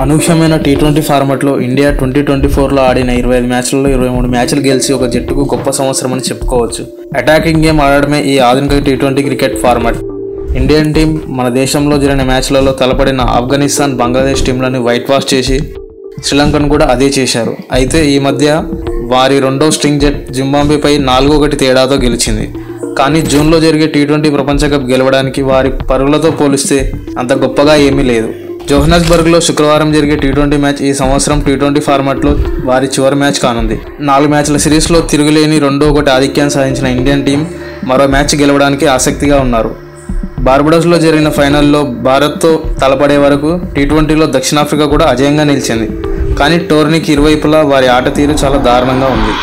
అనూహ్యమైన టీ20 ఫార్మాట్లో ఇండియా 2024లో ఆడిన 25 మ్యాచ్లలో 23 మ్యాచ్లు గెలిచి ఒక జట్టుకు గొప్ప సంవత్సరం అని చెప్పుకోవచ్చు. అటాకింగ్ గేమ్ ఆడడమే ఈ ఆధునిక T20 cricket format. Indian team మన దేశంలో జరిగిన మ్యాచ్లలో తలపడిన ఆఫ్ఘనిస్తాన్, బంగ్లాదేశ్ టీంలను వైట్ వాష్ చేసి శ్రీలంకను కూడా అదే చేశారు. అయితే ఈ మధ్య వారి రెండో స్ట్రింగ్ జట్ జింబాబ్వేపై 4-1 తేడాతో గెలిచింది. కానీ జూన్లో జరిగే టీ20 ప్రపంచ కప్ గెలవడానికి వారి పరుగులతో పోలిస్తే అంత గొప్పగా ఏమీ లేదు. జోహన్నెస్బర్గ్లో శుక్రవారం జరిగే టీ20 మ్యాచ్ ఈ సంవత్సరం టీ20 ఫార్మాట్లో వారి చివరి మ్యాచ్ కానుంది. 4 మ్యాచ్ల సిరీస్లో తిరుగులేని 2-1 ఆధిక్యాన్ని సాధించిన ఇండియన్ టీం మరో మ్యాచ్ గెలవడానికి ఆసక్తిగా ఉన్నారు. బార్బడోస్లో జరిగిన ఫైనల్లో భారత్తో తలపడే వరకు టీ20లో దక్షిణాఫ్రికా కూడా అజేయంగా నిలిచింది. కానీ టోర్నీకి ఇరువైపులా వారి ఆట తీరు చాలా దారుణంగా ఉంది.